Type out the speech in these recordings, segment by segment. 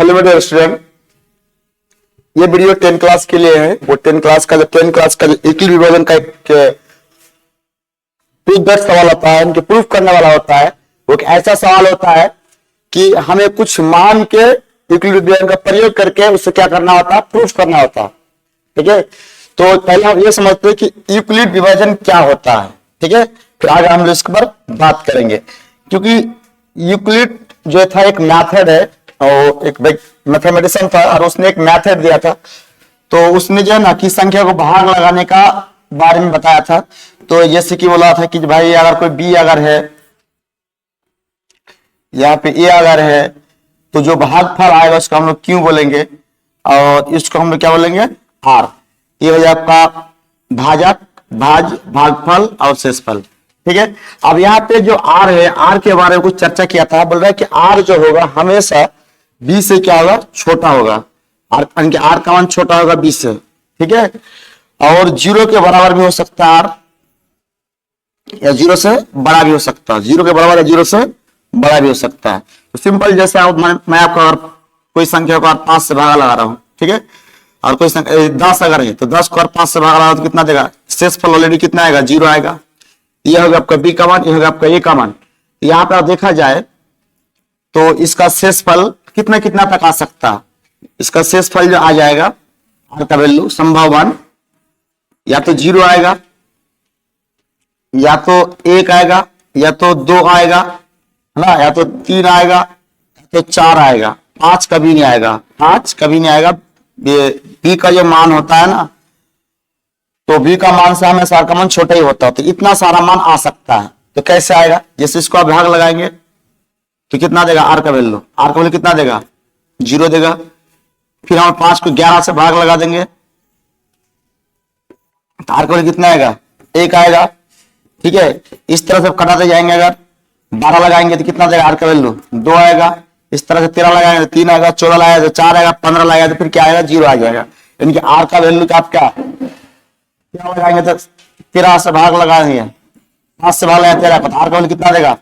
Hello मेरे student, ये video 10 class के लिए है। वो 10 क्लास का यूक्लिड विभाजन का एक प्रूफ बेस्ड सवाल होता है, उनके प्रूफ करने वाला होता है। वो एक ऐसा सवाल होता है कि हमें कुछ मान के यूक्लिड विभाजन का प्रयोग करके उससे क्या करना होता है, प्रूफ करना होता है। ठीक है, तो पहले हम ये समझते हैं कि यूक्लिड विभाजन क्या होता है। ठीक है, फिर आगे हम लोग इसके पर बात करेंगे, क्योंकि यूक्लिड जो था एक मैथड है और एक मैथमेटिशियन था और उसने एक मेथड दिया था। तो उसने जो है ना कि संख्या को भाग लगाने का बारे में बताया था। तो जैसे कि बोला था कि भाई अगर कोई बी अगर है, यहाँ पे ए अगर है, तो जो भागफल आएगा उसको हम लोग क्यों बोलेंगे और इसको हम लोग क्या बोलेंगे, आर। ये हो जाए आपका भाजक, भागफल और शेषफल। ठीक है, अब यहाँ पे जो आर है, आर के बारे में कुछ चर्चा किया था। बोल रहा है कि आर जो होगा हमेशा बी से क्या होगा, छोटा होगा। आर का मान छोटा होगा बी से। ठीक है, और जीरो के बराबर भी हो सकता है आर, या जीरो से बड़ा भी हो सकता है। जीरो के बराबर या जीरो से बड़ा भी हो सकता है। तो सिंपल जैसे मैं आपको अगर कोई संख्या को 5 से भागा लगा रहा हूं, ठीक है, और कोई संख्या 10 अगर है तो 10 को 5 से भागा लगा तो कितना देगा, शेषफल ऑलरेडी कितना आएगा, जीरो आएगा। यह होगा आपका बी का मान, यह होगा आपका ए का मान। यहाँ पे आप देखा जाए तो इसका शेषफल कितना कितना तक आ सकता है। इसका शेषफल जो आ जाएगा, आर का वैल्यू संभावना या तो 0 आएगा, या तो 1 आएगा, या तो 2 आएगा, है ना, या तो 3 आएगा, या तो 4 आएगा। 5 कभी नहीं आएगा, 5 कभी नहीं आएगा। बी का जो मान होता है ना, तो बी का मान से हमेशा आर का मान छोटा ही होता है। तो इतना सारा मान आ सकता है। तो कैसे आएगा, जैसे इसको आप भाग लगाएंगे तो कितना देगा, आर का वैल्यू कितना देगा, 0 देगा। फिर हम 5 को 11 से भाग लगा देंगे तो आर का वैल्यू कितना आएगा, 1 आएगा। ठीक है, इस तरह से कटाते जाएंगे। अगर 12 लगाएंगे तो कितना देगा, आर का वैल्यू 2 आएगा। इस तरह से 13 लगाएंगे तो 3 आएगा, 14 लगाएगा तो 4 आएगा, 15 लगाएगा तो फिर क्या आएगा, 0 आ जाएगा। यानी कि आर का वैल्यू का आप क्या लगाएंगे, तो 13 से भाग लगाएंगे, 5 से भाग लगाएंगे 13, आर का वैल्यू कितना देगा,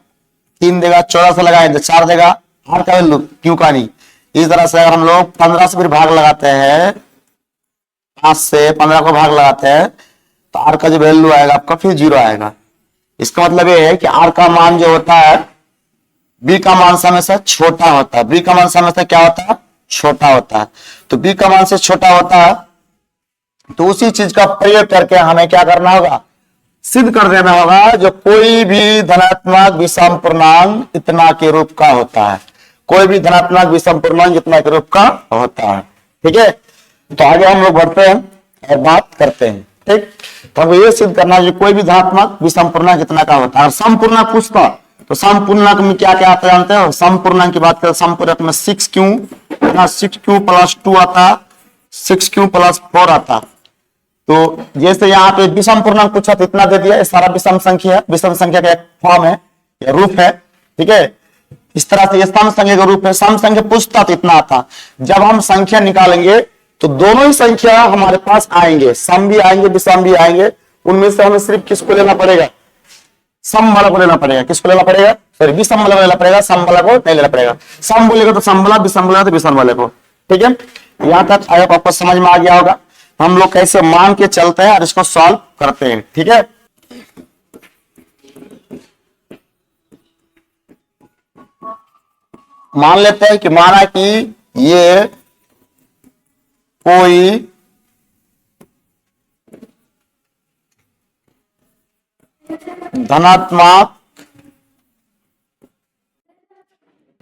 3 देगा। 14 से लगाएंगे तो 4 देगा, आर का वैल्यू क्यों का नहीं। इस तरह से अगर हम लोग 15 से फिर भाग लगाते हैं, 5 से 15 को भाग लगाते हैं तो आर का जो वैल्यू आएगा आपका फिर 0 आएगा। इसका मतलब ये है कि आर का मान जो होता है बी का मान से हमेशा छोटा होता है। बी का मान से हमेशा क्या होता है, छोटा होता है। तो बी का मान से छोटा होता है, तो उसी चीज का प्रयोग करके हमें क्या करना होगा, सिद्ध कर देना होगा जो कोई भी धनात्मक विषम पूर्णांक इतना के रूप का होता है। कोई भी धनात्मक विषम पूर्णांक इतना के रूप का होता है। ठीक है, तो आगे हम लोग बढ़ते हैं और बात करते हैं। ठीक, तो हमको ये सिद्ध करना है कोई भी धनात्मक विषम पूर्णांक कितना का होता है। समपूर्णांक पूछता तो समपूर्णांक में क्या क्या आता है जानते हो। समपूर्णांक की बात करें, समपूर्णांक में 6q प्लस 2 आता, 6q प्लस 4 आता। तो जैसे यहाँ पे विषम पूर्णांक पूछा तो इतना दे दिया, ये सारा विषम संख्या का एक फॉर्म है या रूप है। ठीक है, इस तरह से ये सम संख्या का रूप है। सम संख्या पूछता तो इतना आता। जब हम संख्या निकालेंगे तो दोनों ही संख्या हमारे पास आएंगे, सम भी आएंगे विषम भी आएंगे। उनमें से हमें सिर्फ किसको लेना पड़ेगा, सम वाला को लेना पड़ेगा। किसको लेना पड़ेगा, सॉरी विषम वाला को लेना पड़ेगा, सम वाला को नहीं लेना पड़ेगा। सम बोलेगा तो सम वाला, विषम बोलेगा तो विषम वाले को। ठीक है, यहां तक आपको समझ में आ गया होगा हम लोग कैसे मान के चलते हैं और इसको सॉल्व करते हैं। ठीक है, मान लेते हैं कि माना कि ये कोई धनात्मक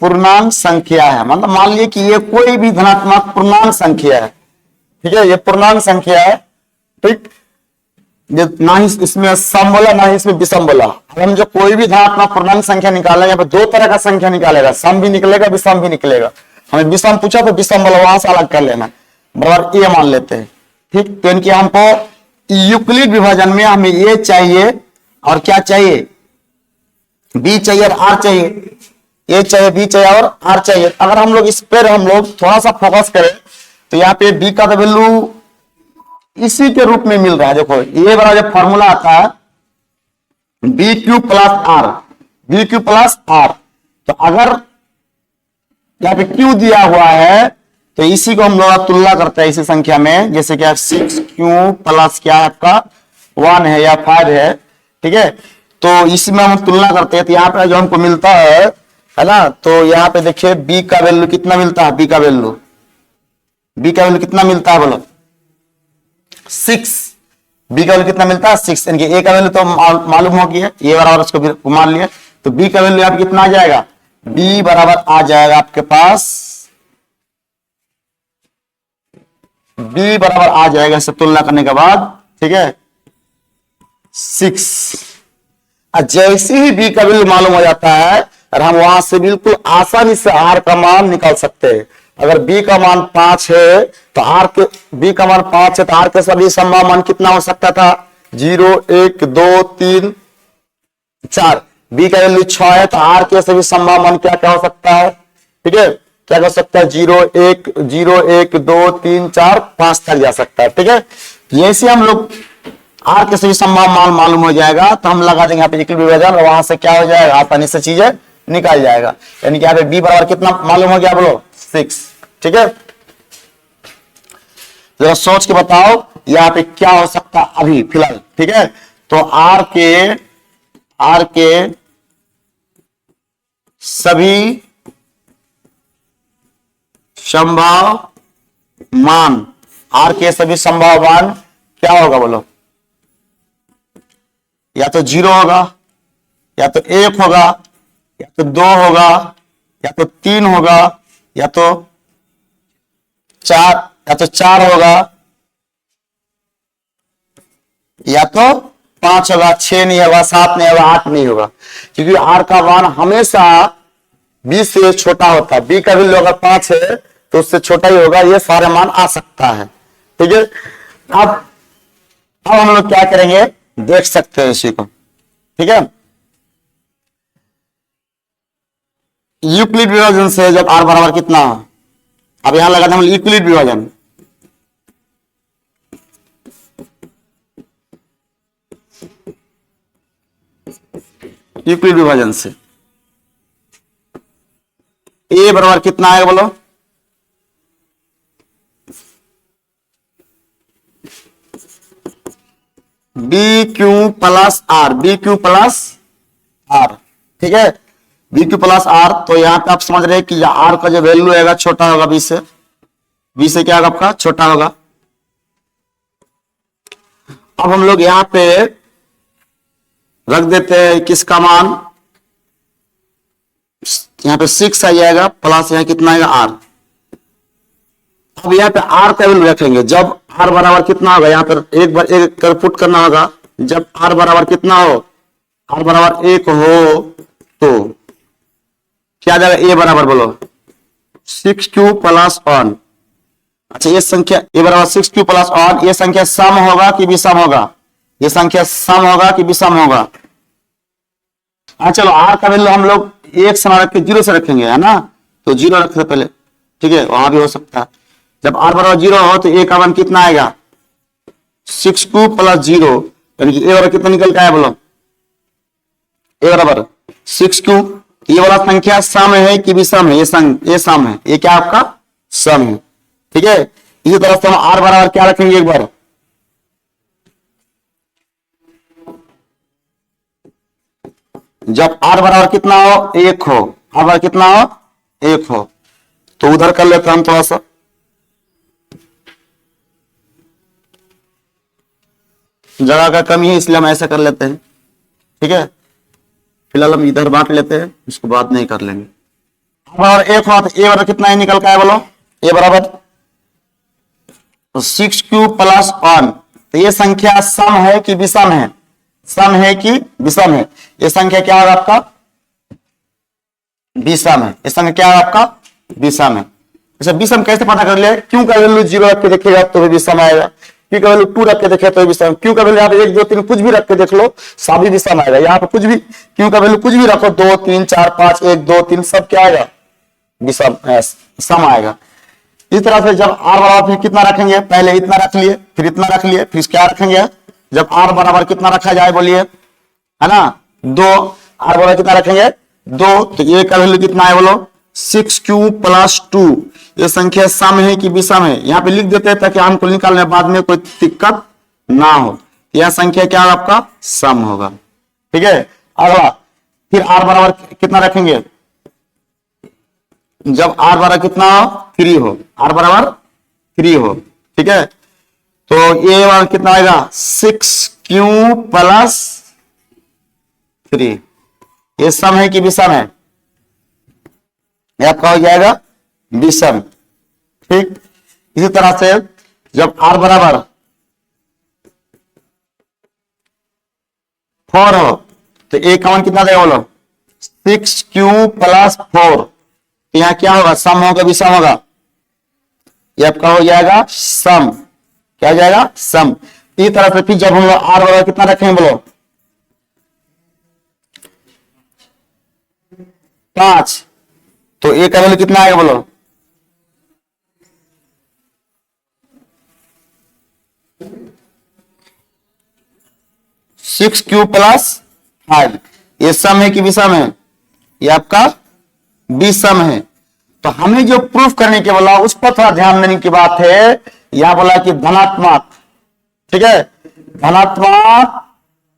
पूर्णांक संख्या है। मतलब मान लीजिए कि ये कोई भी धनात्मक पूर्णांक संख्या है। ठीक है, ये पूर्णांक संख्या है। ठीक, ना ही इसमें सम बोला ना ही इसमें विषम बोला। हम जो कोई भी धनात्मक पूर्णांक संख्या निकालेगा, यहाँ पे 2 तरह का संख्या निकालेगा, सम भी निकलेगा विषम भी निकलेगा। हमें विषम पूछा तो विषम वाला वहां से अलग कर लेना, बराबर ये मान लेते हैं। ठीक, तो इनकी हमको यूक्लिड विभाजन में हमें ये चाहिए और क्या चाहिए, बी चाहिए और आर चाहिए। ए चाहिए, बी चाहिए और आर चाहिए। अगर हम लोग इस पर हम लोग थोड़ा सा फोकस करें तो यहाँ पे बी का वैल्यू इसी के रूप में मिल रहा है। देखो ये वाला जो फॉर्मूला आता है B Q plus R, B Q plus R. तो अगर यहाँ पे क्यू दिया हुआ है, तो इसी को हम लोग तुलना करते हैं इसी संख्या में, जैसे कि 6q प्लस क्या है आपका 1 है या 5 है, ठीक है। तो इसमें हम तुलना करते हैं, तो यहाँ पे जो हमको मिलता है ना, तो यहाँ पे देखिए b का वैल्यू कितना मिलता है, b का वैल्यू कितना मिलता है बोलो 6। b का वैल्यू कितना मिलता है 6, यानी कि a का वैल्यू तो मालूम हो गया, ये बराबर उसको भी मान लिया, तो b का वैल्यू आप कितना आ जाएगा, b बराबर आ जाएगा आपके पास, b बराबर आ जाएगा इससे तुलना करने के बाद, ठीक है 6। जैसे ही b का वैल्यू मालूम हो जाता है और हम वहां से बिल्कुल आसानी से r का मान निकाल सकते हैं। अगर b का मान 5 है तो b का मान 5 है तो r के सभी संभव मान कितना हो सकता था, 0 1 2 3 4। b का वैल्यू 6 है तो r के सभी संभव मान क्या क्या हो सकता है, ठीक है, क्या हो सकता है 0 1 2 3 4 5 तक जा सकता है, ठीक है। जैसे हम लोग आर के सभी संभव मान मालूम हो जाएगा तो हम लगा देंगे यहाँ पे इक्वल विभाजन, और वहां से क्या हो जाएगा आसानी से चीजें निकाल जाएगा, यानी कि यहाँ पे b बराबर कितना मालूम हो गया बोलो 6, ठीक है। जरा सोच के बताओ यहाँ पे क्या हो सकता अभी फिलहाल, ठीक है। तो आर के सभी संभव मान, आर के सभी संभव मान क्या होगा बोलो, या तो 0 होगा, या तो 1 होगा, या तो 2 होगा, या तो 3 होगा, या तो 4 होगा, या तो 5 होगा, 6 नहीं होगा, 7 नहीं होगा, 8 नहीं होगा, क्योंकि आर का मान हमेशा b से छोटा होता है। b का वैल्यू अगर 5 है तो उससे छोटा ही होगा, ये सारे मान आ सकता है, ठीक है। अब हम लोग क्या करेंगे देख सकते हैं इसी को, ठीक है। यूक्लिड विभाजन से जब r बराबर कितना, अब यहां लगा दें यूक्लिड विभाजन, यूक्लिड विभाजन से a बराबर कितना आएगा बोलो, बी क्यू प्लस आर, ठीक है, बी क्यू प्लस आर। तो यहां पे आप समझ रहे हैं कि आर का जो वैल्यू आएगा छोटा होगा बी से क्या होगा आपका छोटा होगा। अब हम लोग यहां पे रख देते हैं किसका मान, यहां पे 6 आ जाएगा, प्लस यहां कितना आएगा आर। अब यहाँ पे आर का वैल्यू रखेंगे, जब आर बराबर कितना होगा, यहाँ पर एक बार एक कर पुट करना होगा, जब आर बराबर कितना हो, आर बराबर 1 हो तो क्या आ जाएगा, ए बराबर बोलो 6q प्लस 1। अच्छा ये संख्या ए बराबर 6q प्लस 1, ये संख्या सम होगा कि विषम होगा, ये संख्या सम होगा कि विषम होगा। अच्छा चलो आर का वैल्यू हम लोग 1 से ना रख के 0 से रखेंगे, है ना, तो 0 रखते पहले, ठीक है, वहां भी हो सकता है। जब r बराबर 0 हो तो a का मान कितना आएगा 6q प्लस 0, यानी कि a बराबर कितना निकल के आया बोलो, a बराबर 6q। ये वाला संख्या सम है कि विषम है, ये सम है, ये क्या आपका सम है, ठीक है। इसी तरह से हम r बराबर क्या रखेंगे, एक बार जब r बराबर कितना हो 1 हो, r बराबर कितना हो 1 हो, तो उधर कर लेते हैं हम थोड़ा सा, जगह का कमी है इसलिए हम ऐसा कर लेते हैं, ठीक है। फिलहाल हम इधर बांट लेते हैं, इसको बाद नहीं कर लेंगे। बराबर 1 हुआ तो ए बराबर कितना है निकल का है बोलो, ए बराबर 6q प्लस 1। तो ये संख्या सम है कि विषम है, सम है कि विषम है, ये संख्या क्या होगा आपका विषम है, ये संख्या क्या है आपका विषम है। अच्छा विषम कैसे पता कर लिया, क्यू का वैल्यू 0 रख के देखिएगा तो भी विषम आएगा, क्यू का वैल्यू 2 रख के देखे तो विषम, क्यू का वैल्यू यहाँ पे 1 2 3 कुछ भी रख के देख लो सभी विषम आएगा। यहाँ पे कुछ भी क्यू का वैल्यू कुछ भी रखो 2 3 4 5 1 2 3 सब क्या आएगा विषम सम आएगा। इस तरह से जब r बराबर फिर कितना रखेंगे, पहले इतना रख लिए फिर इतना रख लिए, फिर क्या रखेंगे, जब r बराबर कितना रखा जाए बोलिए, है ना 2, r बराबर कितना रखेंगे 2, तो a का वैल्यू कितना है बोलो 6q+2 ये संख्या सम है कि विषम है, यहाँ पे लिख देते हैं ताकि हमको निकालने बाद में कोई दिक्कत ना हो। यह संख्या क्या होगा आपका? सम होगा। ठीक है, अगला फिर r बराबर कितना रखेंगे? जब r बराबर कितना हो? 3 हो, r बराबर 3 हो। ठीक है, तो ये वाला कितना आएगा? 6q+3 ये सम है कि विषम है? आपका हो जाएगा विषम। ठीक, इसी तरह से जब r बराबर 4 हो तो a का मान कितना देगा बोलो? 6q+4 यहाँ क्या होगा? सम होगा विषम होगा? ये आपका हो जाएगा सम। क्या हो जाएगा? सम। इसी तरह से फिर जब हम लोग r बराबर कितना रखेंगे बोलो? 5 तो a का वैल्यू कितना आएगा बोलो? 6q+5 ये सम है कि विषम है? ये आपका विषम है। तो हमें जो प्रूफ करने के बोला उस पर थोड़ा ध्यान देने की बात है। यहां बोला कि धनात्मक, ठीक है, धनात्मक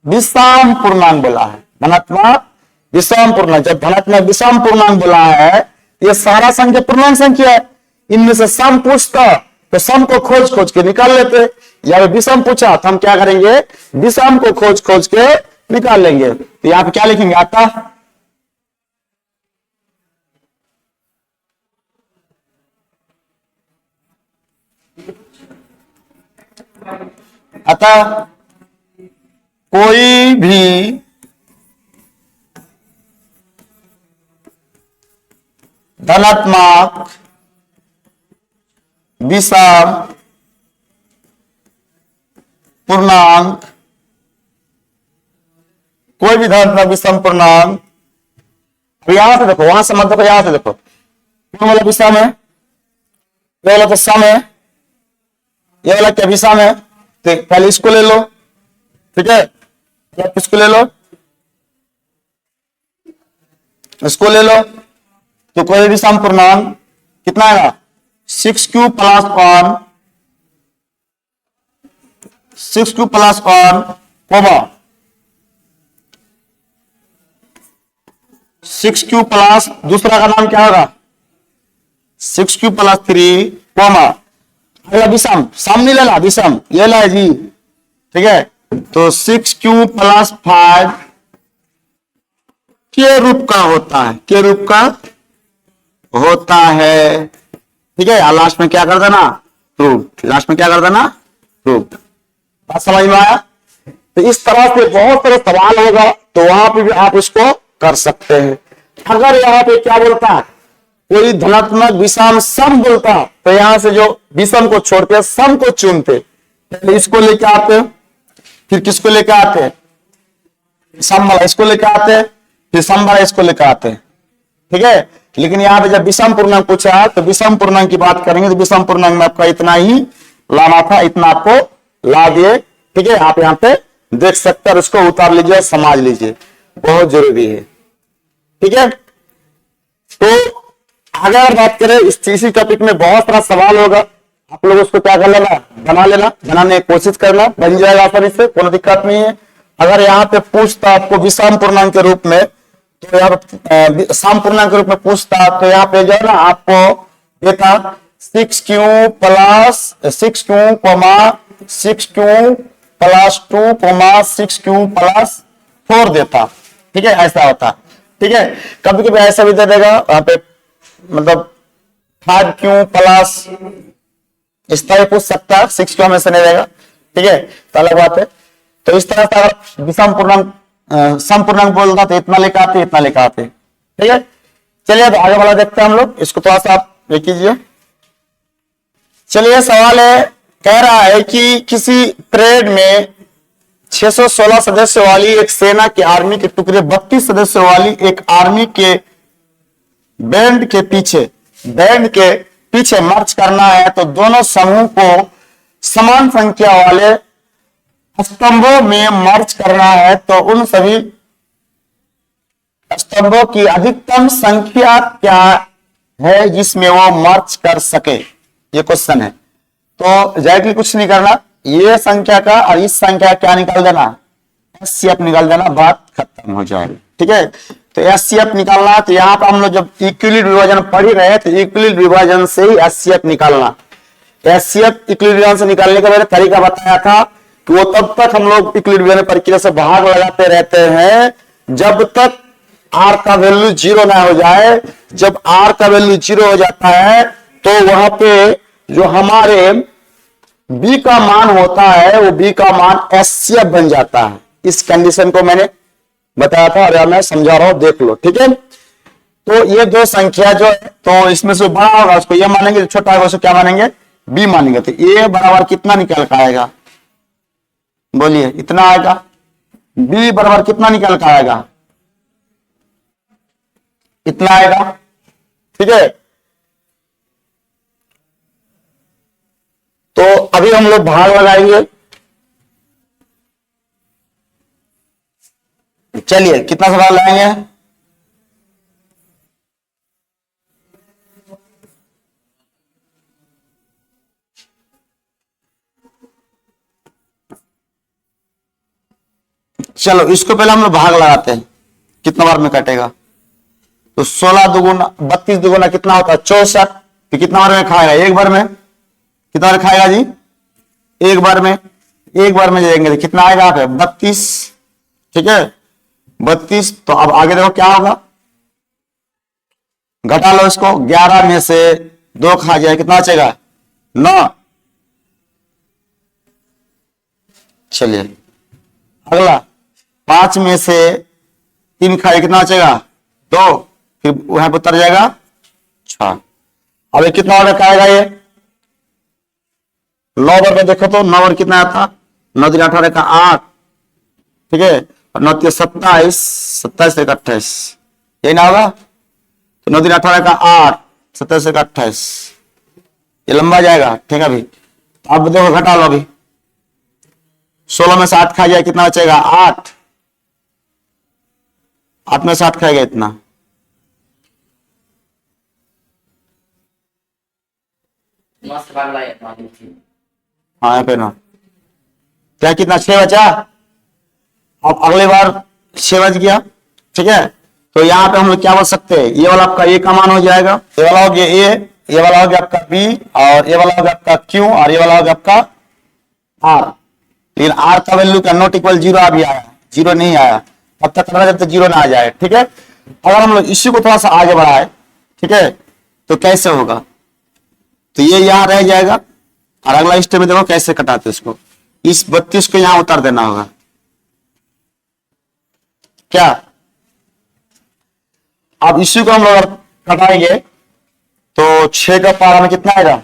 विषम पूर्णांक बोला है। धनात्मक विषम पूर्णांक, जब धनात्मक विषम पूर्णांक बोला है ये सारा संख्या पूर्णांक संख्या है, इनमें से सम पूछता तो सम को खोज खोज के निकाल लेते, या विषम पूछा तो हम क्या करेंगे? विषम को खोज खोज के निकाल लेंगे। तो यहां पे क्या लिखेंगे? अतः कोई भी धनात्मक विषम पूर्णांक, कोई भी धनात्मक विषम पूर्णांक, यहां से देखो, वहां से मत देखो, यहां से देखो, कौन वाला विषम है? ये वाला तो सम है, ये वाला क्या विषम है? तो पहले इसको ले लो, ठीक है, इसको ले लो, इसको ले लो, तो कोई भी सम पूर्णांक कितना आएगा? 6q+1 कोमा 6q प्लस दूसरा का नाम क्या होगा? 6q+3 कोमा अगला विषम, सम नहीं लेना, विषम ये ला जी। ठीक है, तो 6q+5 के रूप का होता है, के रूप का होता है। ठीक है, लास्ट में क्या कर देना? प्रूफ। लास्ट में क्या कर देना? प्रूफ। बात समझ में आया? तो इस तरह से बहुत सारे सवाल होगा, तो वहां पे भी आप इसको कर सकते हैं। अगर यहाँ पे क्या बोलता है, कोई धनात्मक विषम सम बोलता, तो यहां से जो विषम को छोड़ते सम को चुनते, पहले इसको लेके आते, फिर किसको लेके आते? सम वाला इसको लेके आते, फिर सम वाला इसको लेके आते। ठीक है, लेकिन यहाँ पे जब विषम पूर्णांक पूछा तो विषम पूर्णांक की बात करेंगे तो विषम पूर्णांक में आपका इतना ही लाना था, इतना आपको ला दिए। ठीक है, आप यहाँ पे देख सकते हैं, उसको उतार लीजिए और समझ लीजिए, बहुत जरूरी है। ठीक है, तो अगर बात करें इसी टॉपिक में बहुत सारा सवाल होगा, आप लोग उसको क्या कर लेना? बना लेना, बनाने की कोशिश करना, बन जाएगा आसानी से, कोई दिक्कत नहीं है। अगर यहाँ पे पूछता आपको विषम पूर्णांक के रूप में, तो यहाँ सम पूर्णांक के रूप में पूछता, तो यहाँ पे जो है ना आपको देता 6q+2, 6q+4 देता। ठीक है, ऐसा होता। ठीक है, कभी कभी ऐसा भी दे देगा वहां पे, मतलब 5q+ इस तरह पूछ सकता है, 6q हमेशा नहीं देगा। ठीक है, तो अलग बात है। तो इस तरह से अगर विषम पूर्णांक सम पूर्णांक बोलता तो इतना लेकर आते, इतना लेकर आते। ठीक है, चलिए तो आगे वाला देखते हैं हम लोग, इसको थोड़ा सा आप देख कीजिए। चलिए, सवाल है, कह रहा है कि किसी परेड में 616 सदस्य वाली एक सेना के आर्मी के टुकड़े 32 सदस्यों वाली एक आर्मी के बैंड के पीछे मार्च करना है, तो दोनों समूह को समान संख्या वाले स्तंभों में मार्च करना है, तो उन सभी स्तंभों की अधिकतम संख्या क्या है जिसमें वो मर्ज कर सके, ये क्वेश्चन है। तो डायरेक्टली कुछ नहीं करना, ये संख्या का और इस संख्या क्या निकाल देना, एचसीएफ निकाल देना, बात खत्म हो जाएगी। ठीक है, तो एचसीएफ निकालना है। तो यहाँ पर हम लोग जब इक्विलिब्रियम विभाजन पढ़ ही रहे तो इक्विलिब्रियम विभाजन से ही एचसीएफ निकालना। एचसीएफ इक्विलिब्रियम से निकालने का मैंने तरीका बताया था कि वो तब तक हम लोग इक्विलिब्रियम प्रक्रिया से भाग लगाते रहते हैं जब तक आर का वैल्यू 0 ना हो जाए। जब आर का वैल्यू 0 हो जाता है तो वहां पे जो हमारे बी का मान होता है वो बी का मान एचसीएफ बन जाता है। इस कंडीशन को मैंने बताया था और मैं समझा रहा हूं, देख लो। ठीक है, तो ये दो संख्या जो है तो इसमें से बड़ा होगा उसको ये मानेंगे, छोटा होगा उसको क्या मानेंगे, बी मानेंगे। तो ए बराबर कितना निकल कर आएगा, बोलिए, इतना आएगा। बी बराबर कितना निकल कर आएगा, इतना आएगा। ठीक है, तो अभी हम लोग भाग लगाएंगे। चलिए कितना सवाल लाएंगे, चलो इसको पहले हम लोग भाग लगाते हैं, कितना बार में कटेगा। तो 16 दुगुना 32 दुगुना कितना होता है 64। तो कितना बार में खाएगा, एक बार में। कितना बार खाएगा जी, एक बार में। एक बार में जाएंगे तो कितना आएगा, आप 32। ठीक है, 32। तो अब आगे देखो क्या होगा, घटा लो इसको, 11 में से 2 खा जाए, कितना बचेगा 9। चलिए अगला, 5 में से 3 खाए, कितना बचेगा 2, फिर वहां पर उतर जाएगा 6। अब ये कितना ऑर्डर खाएगा, ये 9 बार में देखो तो 9 बार कितना आता, 9 3 18 का 8। ठीक है, और 9 3 27, 27 से 28, यही ना होगा। तो 9 3 18 का 8, 27 से 28, ये लंबा जाएगा। ठीक है, अभी अब देखो घटा लो, अभी 16 में से 8 खा जाए, कितना बचेगा 8। 8 में से 8 खाएगा इतना, हाँ यहाँ पे ना क्या, कितना 6 बचा। अब अगले बार 6 बच गया। ठीक है, तो यहाँ पे हम लोग क्या बोल सकते हैं, ये वाला आपका ए का मान हो जाएगा, ये वाला हो गया ए, ये वाला हो गया आपका बी, और ये वाला हो गया आपका क्यू, और ये वाला हो गया आपका आर। लेकिन आर का वैल्यू का नॉट इक्वल 0 अभी आया, 0 नहीं आया, तब तक जब तक 0 ना आ जाए। ठीक है, अगर हम लोग इश्यू को थोड़ा सा आगे बढ़ाए, ठीक है, तो कैसे होगा, तो ये यहां रह जाएगा और अगला स्टेप में देखो कैसे कटाते इसको। इस 32 को यहां उतार देना होगा, क्या। अब इश्यू को हम लोग कटाएंगे तो 6 का पारा में कितना आएगा,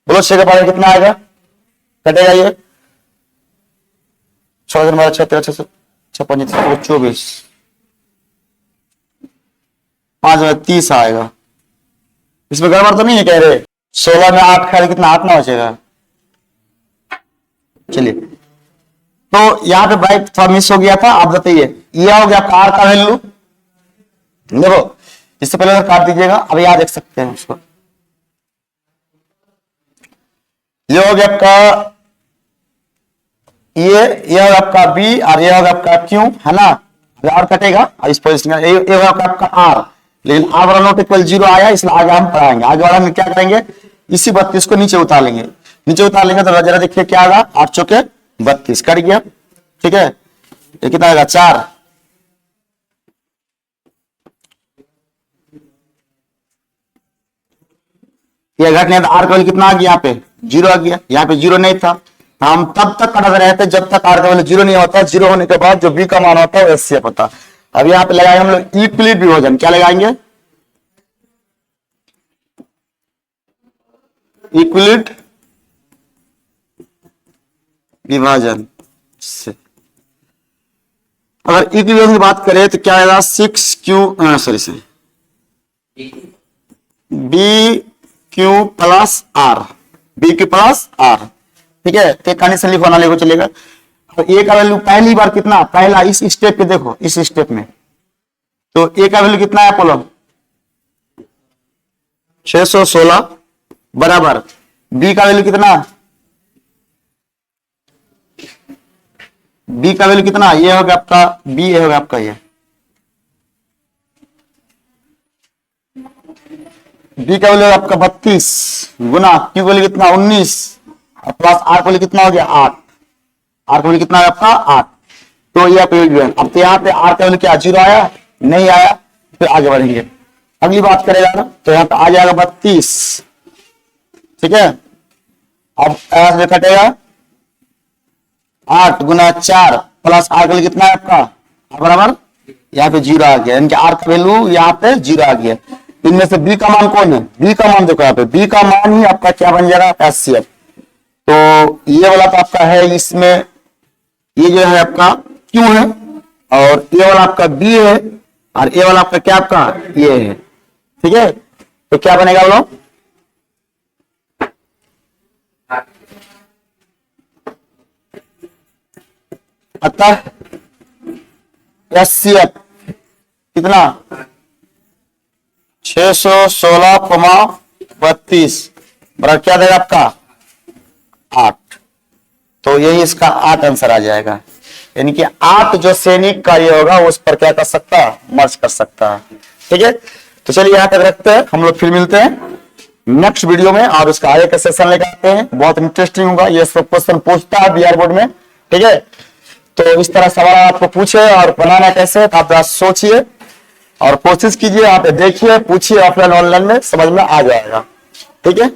बोलो 6 का पारा में कितना आएगा, कटेगा ये 6 12 13 6 56 24, 5 में 30 आएगा। इसमें गड़बड़ तो नहीं है कह रहे, 16 में 8 खा कितना 8 ना बचेगा। चलिए, तो यहां पे भाई थोड़ा मिस हो गया था, आप बताइए ये हो गया आपका आर का वैल्यू। देखो इससे पहले अगर काट दीजिएगा, अब यहां देख सकते हैं उसको, ये हो गया आपका ये होगा आपका बी और ये होगा आपका क्यू, है ना। आर कटेगा और इस पोजिशन ये होगा आपका आर, लेकिन आर वाला नॉट इक्वल 0 आया, इसलिए आगे हम पढ़ाएंगे। आगे वाला में क्या करेंगे, इसी 32 को नीचे उतार लेंगे। नीचे उतार लेंगे तो जरा देखिए क्या होगा, 8 चौके 32 कट गया। ठीक है, ये कितना आएगा 4। ये घटने आर का वैल्यू कितना आ गया, यहाँ पे 0 आ गया, यहाँ पे 0 नहीं था। हम तब तक कटाते रहते जब तक आर का वैल्यू 0 नहीं होता। 0 होने के बाद जो बी का मान होता है वो एचसीएफ होता। अब यहाँ पे लगाएंगे हम लोग इक्विलिब्रियम विभाजन, क्या लगाएंगे, इक्विलिब्रियम विभाजन से। अगर इक्विलिब्रियम की बात करें तो क्या आएगा 6q sorry B Q plus R, B Q plus R. ठीक है, तो कंडीशन लिखवाना लेको चलेगा। तो ए का वैल्यू पहली बार कितना, पहला इस स्टेप पे देखो, इस स्टेप में तो ए का वैल्यू कितना है बोलो, 616 बराबर बी का वैल्यू कितना, बी का वैल्यू कितना, ये होगा आपका बी, ये होगा आपका ये बी का वैल्यू आपका 32 गुना क्यू का वैल्यू कितना 19 और प्लस आर का वैल्यू कितना हो गया 8, आर का वैल्यू कितना है आपका 8। तो ये आपका अब तो यहाँ पे आर का वैल्यू क्या 0 आया, नहीं आया, फिर आगे बढ़ेंगे अगली बात करेगा ना, तो यहाँ पे आ जाएगा 32, ठीक है। अब ऐसे कटेगा 8 गुना 4 प्लस आर का वैल्यू कितना है आपका बराबर, यहाँ पे 0 आ गया, यानी आर का वैल्यू यहाँ पे 0 आ गया। इनमें से बी का मान कौन है, बी का मान देखो यहाँ पे, बी का मान ही आपका क्या बन जाएगा एचसीएफ। तो ये वाला तो आपका है, इसमें ये जो है आपका क्यू है और ये वाला आपका बी है और ये वाला आपका क्या आपका ये है, ठीक है। तो क्या बनेगा बोलो, अतः एचसीएफ कितना 616,32 बराबर क्या देगा आपका 8। तो यही इसका 8 आंसर आ जाएगा, यानी कि 8 जो सैनिक का ये होगा उस पर क्या कर सकता है, मर्ज कर सकता है, ठीक है। तो चलिए यहाँ तक रखते हैं, हम लोग फिर मिलते हैं नेक्स्ट वीडियो में और उसका आगे का सेशन लेकर आते हैं, बहुत इंटरेस्टिंग होगा, ये सब क्वेश्चन पूछता है बिहार बोर्ड में, ठीक है। तो इस तरह सवाल आपको पूछे और बनाना कैसे, तो आप जरा सोचिए और कोशिश कीजिए, आप देखिए, पूछिए, ऑफलाइन ऑनलाइन में समझ में आ जाएगा, ठीक है।